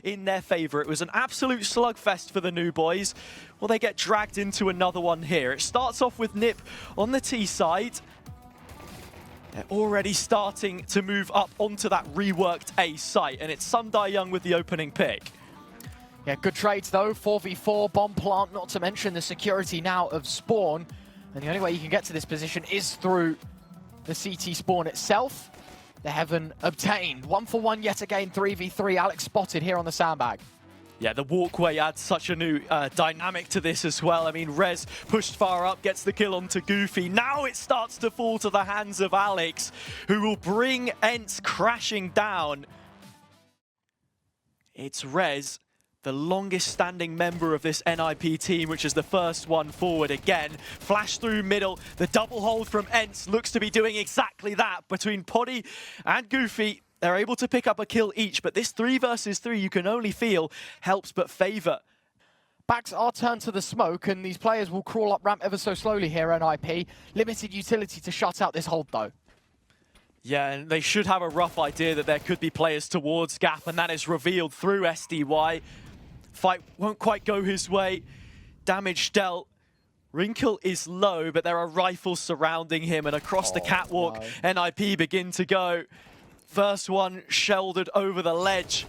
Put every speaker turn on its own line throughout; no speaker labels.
in their favour. It was an absolute slugfest for the new boys. Well, they get dragged into another one here. It starts off with Nip on the T side. They're already starting to move up onto that reworked A site, and it's Sunday Young with the opening pick.
Yeah, good trades though. 4v4, bomb plant, not to mention the security now of spawn. And the only way you can get to this position is through the CT spawn itself. They haven't obtained. 1-for-1 yet again, 3v3. Alex spotted here on the sandbag.
Yeah, the walkway adds such a new dynamic to this as well. I mean, Rez pushed far up, gets the kill onto Goofy. Now it starts to fall to the hands of Alex, who will bring ENCE crashing down. It's Rez, the longest standing member of this NIP team, which is the first one forward again. Flash through middle, the double hold from ENCE looks to be doing exactly that. Between Poddy and Goofy, they're able to pick up a kill each, but this 3 versus 3, you can only feel, helps but favour.
Backs are turned to the smoke, and these players will crawl up ramp ever so slowly here, NIP. Limited utility to shut out this hold, though.
Yeah, and they should have a rough idea that there could be players towards Gap, and that is revealed through SDY. Fight won't quite go his way. Damage dealt. Wrinkle is low, but there are rifles surrounding him, and across the catwalk, no. NIP begin to go. First one shouldered over the ledge.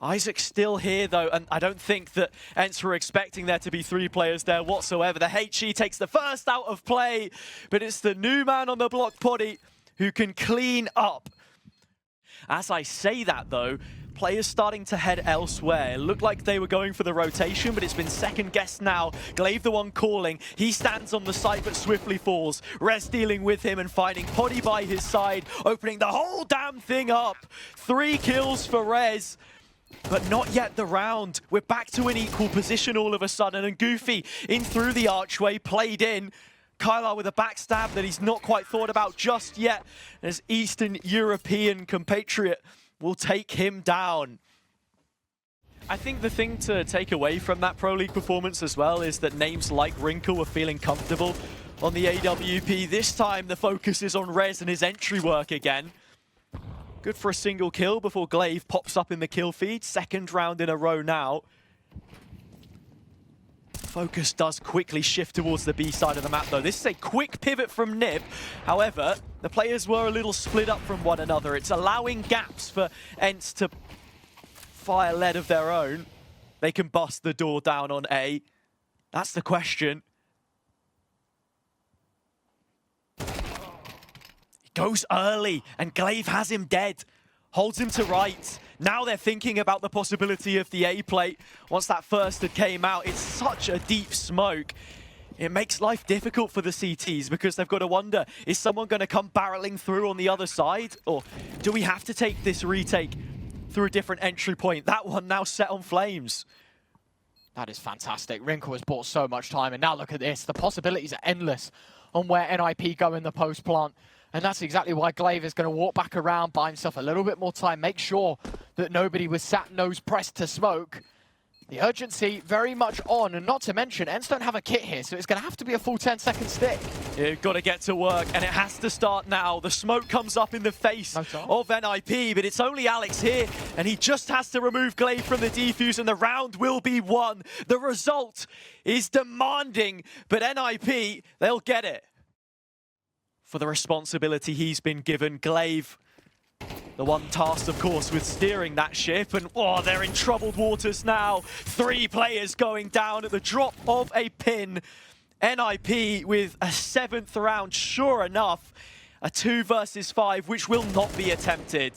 Isaac's still here, though, and I don't think that ENCE were expecting there to be 3 players there whatsoever. The HE takes the first out of play, but it's the new man on the block, Poddy, who can clean up. As I say that, though, players starting to head elsewhere. It looked like they were going for the rotation, but it's been second-guessed now. Glaive the one calling. He stands on the site, but swiftly falls. Rez dealing with him and finding Poddy by his side, opening the whole damn thing up. 3 kills for Rez, but not yet the round. We're back to an equal position all of a sudden, and Goofy in through the archway, played in. YaLLa with a backstab that he's not quite thought about just yet. As Eastern European compatriot will take him down. I think the thing to take away from that Pro League performance as well is that names like Wrinkle were feeling comfortable on the AWP. This time the focus is on Rez and his entry work again. Good for a single kill before Glaive pops up in the kill feed. Second round in a row now. Focus does quickly shift towards the B side of the map, though. This is a quick pivot from Nib. However, the players were a little split up from one another. It's allowing gaps for ENCE to fire lead of their own. They can bust the door down on A. That's the question. He goes early, and Glaive has him dead. Holds him to right. Now they're thinking about the possibility of the A plate. Once that first had came out, it's such a deep smoke. It makes life difficult for the CTs because they've got to wonder, is someone going to come barreling through on the other side? Or do we have to take this retake through a different entry point? That one now set on flames.
That is fantastic. Wrinkle has bought so much time, and now look at this. The possibilities are endless on where NIP go in the post plant. And that's exactly why Glaive is going to walk back around, buy himself a little bit more time, make sure that nobody was sat nose pressed to smoke. The urgency very much on, and not to mention, ENCE don't have a kit here, so it's going to have to be a full 10-second stick.
You've got to get to work, and it has to start now. The smoke comes up in the face of NIP, but it's only Alex here, and he just has to remove Glaive from the defuse, and the round will be won. The result is demanding, but NIP, they'll get it. For the responsibility he's been given, Glaive, the one tasked, of course, with steering that ship, and oh, they're in troubled waters now. 3 players going down at the drop of a pin. NIP with a 7th round, sure enough, a 2 versus 5, which will not be attempted.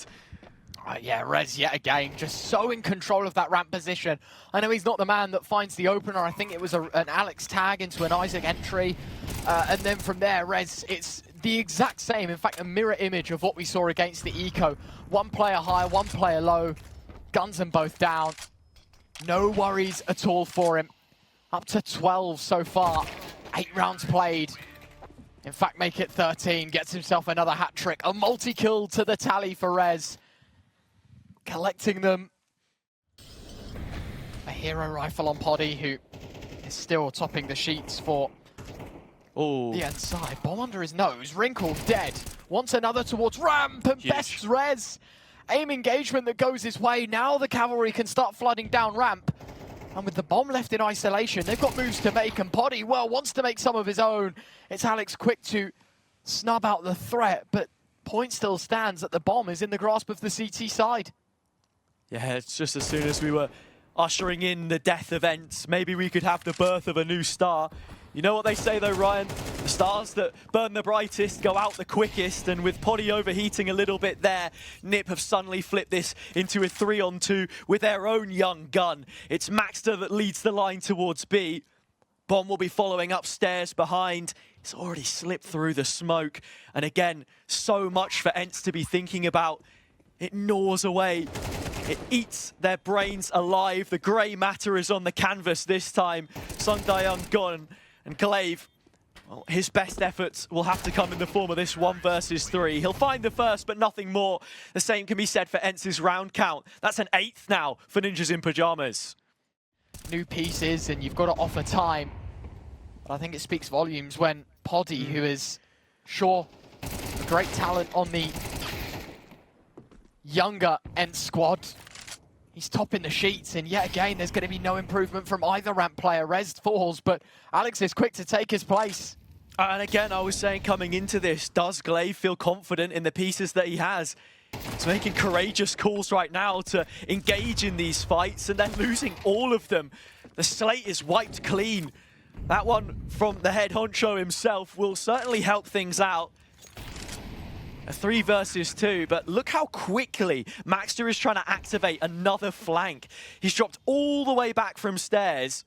Yeah, Rez yet again, just so in control of that ramp position. I know he's not the man that finds the opener. I think it was an Alex tag into an Isaac entry. And then from there, Rez, it's the exact same, in fact, a mirror image of what we saw against the Eco. 1 player high, 1 player low. Guns them both down. No worries at all for him. Up to 12 so far. 8 rounds played. In fact, make it 13. Gets himself another hat trick. A multi-kill to the tally for Rez. Collecting them. A hero rifle on Poddy, who is still topping the sheets for the inside. Bomb under his nose. Wrinkle dead. Wants another towards ramp and bests Rez. aim engagement that goes his way. Now the cavalry can start flooding down ramp. And with the bomb left in isolation, they've got moves to make, and Poddy, well, wants to make some of his own. It's Alex quick to snub out the threat, but point still stands that the bomb is in the grasp of the CT side.
Yeah, it's just as soon as we were ushering in the death of ENCE, maybe we could have the birth of a new star. You know what they say though, Ryan? The stars that burn the brightest go out the quickest, and with Poddy overheating a little bit there, Nip have suddenly flipped this into a 3-on-2 with their own young gun. It's Maxter that leads the line towards B. Bomb will be following upstairs behind. It's already slipped through the smoke. And again, so much for ENCE to be thinking about. It gnaws away. It eats their brains alive. The grey matter is on the canvas this time. Sung Dae-young gone. And Glaive, well, his best efforts will have to come in the form of this 1 versus 3. He'll find the first, but nothing more. The same can be said for ENCE's round count. That's an 8th now for Ninjas in Pyjamas.
New pieces, and you've got to offer time. But I think it speaks volumes when Poddy, who is, sure, a great talent on the younger ENCE squad, he's topping the sheets, and yet again, there's going to be no improvement from either ramp player. Rez falls, but Alex is quick to take his place.
And again, I was saying coming into this, does Glaive feel confident in the pieces that he has? He's making courageous calls right now to engage in these fights, and they're losing all of them. The slate is wiped clean. That one from the head honcho himself will certainly help things out. A 3 versus 2, but look how quickly Maxter is trying to activate another flank. He's dropped all the way back from stairs.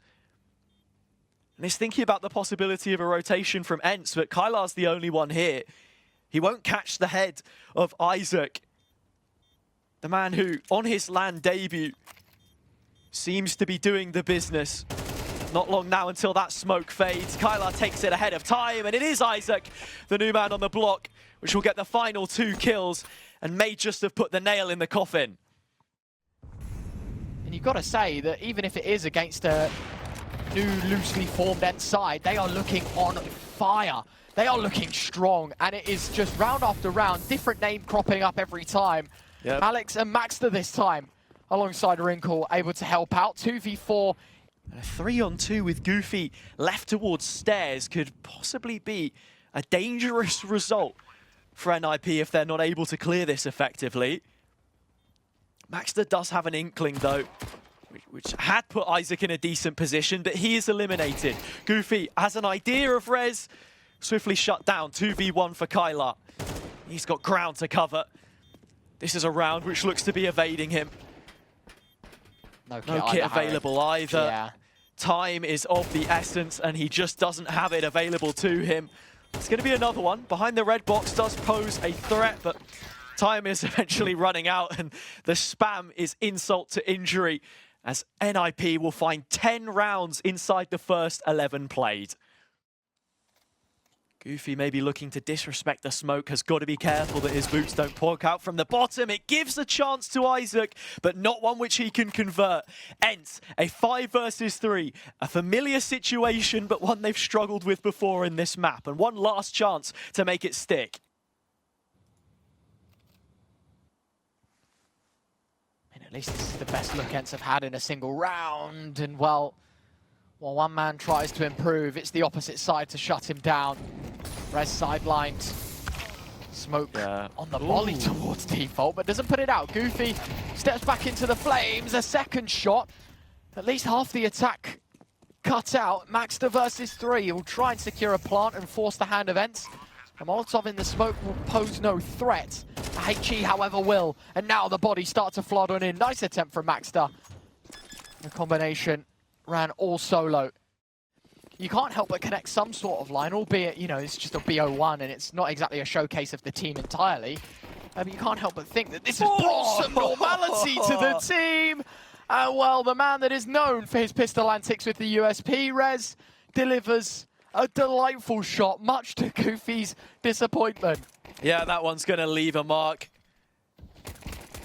And he's thinking about the possibility of a rotation from ENCE, but kylar's the only one here. He won't catch the head of Isaac. The man who, on his LAN debut, seems to be doing the business. Not long now until that smoke fades. kylar takes it ahead of time, and it is Isaac, the new man on the block, which will get the final 2 kills and may just have put the nail in the coffin.
And you've got to say that even if it is against a new loosely formed ENCE side, they are looking on fire. They are looking strong, and it is just round after round, different name cropping up every time.
Yep.
Alex and Maxter this time, alongside Wrinkle, able to help out. 2v4.
A 3-on-2 with Goofy left towards stairs could possibly be a dangerous result for NIP if they're not able to clear this effectively. Maxter does have an inkling though, which had put Isaac in a decent position, but he is eliminated. Goofy has an idea of Rez, swiftly shut down. 2v1 for kylar. He's got ground to cover. This is a round which looks to be evading him.
No
kit available either.
Yeah.
Time is of the essence, and he just doesn't have it available to him. It's going to be another one. Behind the red box does pose a threat, but time is eventually running out, and the spam is insult to injury, as NIP will find 10 rounds inside the first 11 played. Goofy may be looking to disrespect the smoke, has got to be careful that his boots don't poke out from the bottom. It gives a chance to Isaac, but not one which he can convert. ENCE, a 5 versus 3, a familiar situation, but one they've struggled with before in this map, and one last chance to make it stick.
And at least this is the best look ENCE have had in a single round, and well, while one man tries to improve, it's the opposite side to shut him down. Rez sidelined. Smoke on the volley towards default, but doesn't put it out. Goofy steps back into the flames. A second shot. At least half the attack cut out. Maxter versus 3. He will try and secure a plant and force the hand of ENCE. A Molotov in the smoke will pose no threat. HE, however, will. And now the bodies start to flood on in. Nice attempt from Maxter. The combination ran all solo. You can't help but connect some sort of line, albeit, you know, it's just a BO1 and it's not exactly a showcase of the team entirely. But you can't help but think that this has brought some normality to the team. Well, the man that is known for his pistol antics with the USP, Rez, delivers a delightful shot, much to Goofy's disappointment.
Yeah, that one's going to leave a mark.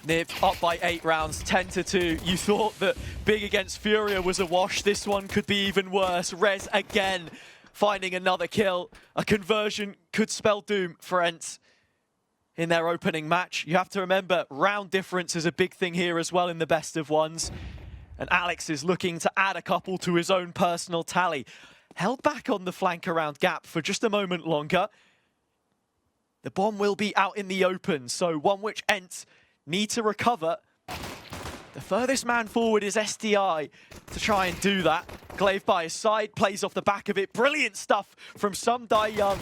Nib up by 8 rounds, 10-2. You thought that Big against Furia was a wash. This one could be even worse. Rez again finding another kill. A conversion could spell doom for ENCE. in their opening match. You have to remember, round difference is a big thing here as well in the best of ones. And Alex is looking to add a couple to his own personal tally. Held back on the flank around Gap for just a moment longer. The bomb will be out in the open, so one which ENCE need to recover. The furthest man forward is SDI to try and do that. Glaive by his side, plays off the back of it. Brilliant stuff from Sum Dai Young.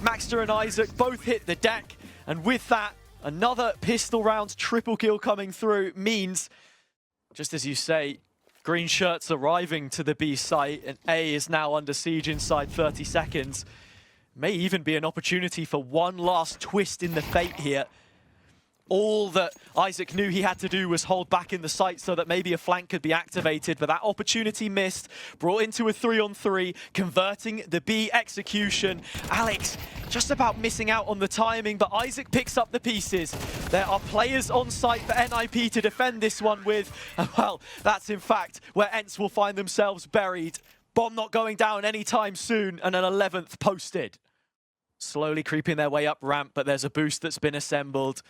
Maxter and Isaac both hit the deck. And with that, another pistol round triple kill coming through means, just as you say, green shirts arriving to the B site, and A is now under siege inside 30 seconds. May even be an opportunity for one last twist in the fate here. All that Isaac knew he had to do was hold back in the site so that maybe a flank could be activated, but that opportunity missed, brought into a 3-on-3, converting the B execution. Alex just about missing out on the timing, but Isaac picks up the pieces. There are players on site for NIP to defend this one with, and well, that's in fact where ENCE will find themselves buried. Bomb not going down anytime soon, and an 11th posted. Slowly creeping their way up ramp, but there's a boost that's been assembled.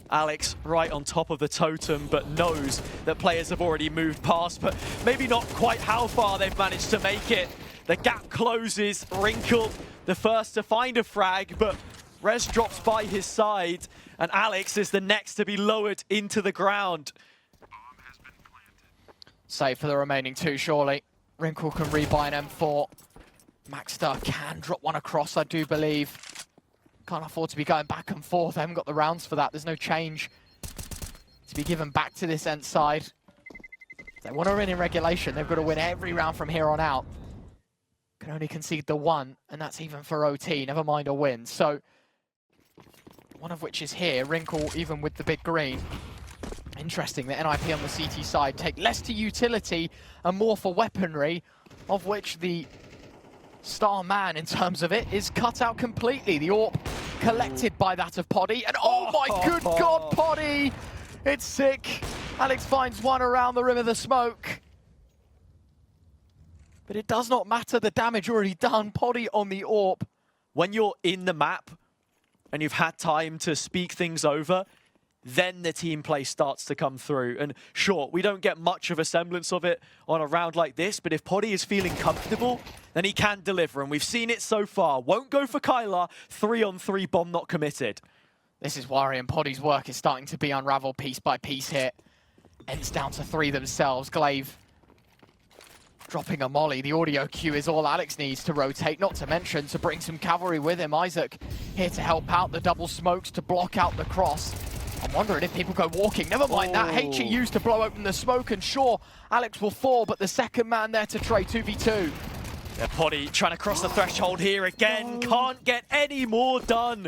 Alex right on top of the totem, but knows that players have already moved past, but maybe not quite how far they've managed to make it. The gap closes. Wrinkle, the first to find a frag, but Rez drops by his side, and Alex is the next to be lowered into the ground.
Save for the remaining two, surely. Wrinkle can rebuy an M4. Maxter can drop one across, I do believe. Can't afford to be going back and forth. I haven't got the rounds for that. There's no change to be given back to this end side. They want to win in regulation. They've got to win every round from here on out. Can only concede the one, and that's even for OT, never mind a win. So, one of which is here. Wrinkle, even with the big green. Interesting that NIP on the CT side take less to utility and more for weaponry, of which the star man in terms of it is cut out completely. The AWP collected by that of Poddy, and oh my good god, Poddy! It's sick. Alex finds one around the rim of the smoke. But it does not matter, the damage already done. Poddy on the AWP.
When you're in the map and you've had time to speak things over, then the team play starts to come through. And sure, we don't get much of a semblance of it on a round like this, but if Poddy is feeling comfortable, then he can deliver, and we've seen it so far. Won't go for YaLLa, 3-on-3 bomb not committed.
This is worrying. Poddy's work is starting to be unraveled piece by piece here. ENCE down to 3 themselves. Glaive dropping a molly. The audio cue is all Alex needs to rotate, not to mention to bring some cavalry with him. Isaac here to help out. The double smokes to block out the cross. I'm wondering if people go walking. Never mind that. HE used to blow open the smoke, and sure, Alex will fall, but the second man there to tray 2v2.
Yeah, Poddy trying to cross the threshold here again. Can't get any more done.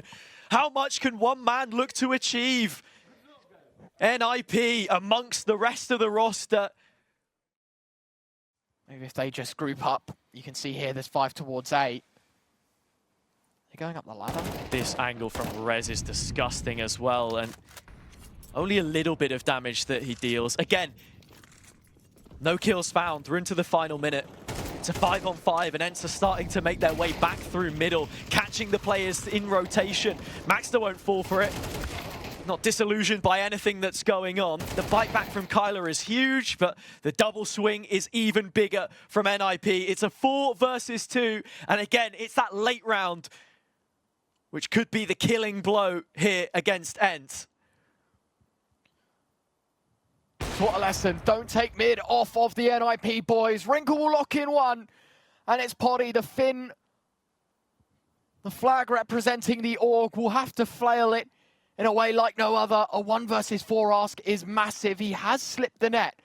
How much can one man look to achieve? NIP amongst the rest of the roster.
Maybe if they just group up, you can see here there's 5 towards 8. They're going up the ladder.
This angle from Rez is disgusting as well, and only a little bit of damage that he deals. Again, no kills found. We're into the final minute. It's a 5-on-5, and ENCE are starting to make their way back through middle, catching the players in rotation. Maxter won't fall for it. Not disillusioned by anything that's going on. The bite back from YaLLa is huge, but the double swing is even bigger from NIP. It's a 4 versus 2, and again, it's that late round which could be the killing blow here against ENCE.
What a lesson. Don't take mid off of the NIP boys. Wrinkle will lock in one, and it's Poddy, the Finn. The flag representing the org will have to flail it in a way like no other. A 1 versus 4 ask is massive. He has slipped the net,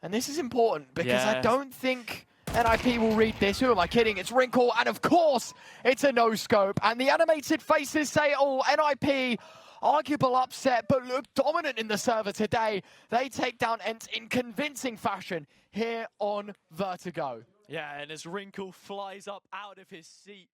and this is important because I don't think NIP will read this. Who am I kidding? It's Wrinkle, and of course, it's a no-scope. And the animated faces say, oh, NIP, arguable upset, but look dominant in the server today. They take down ENCE in convincing fashion here on Vertigo.
Yeah, and as Wrinkle flies up out of his seat,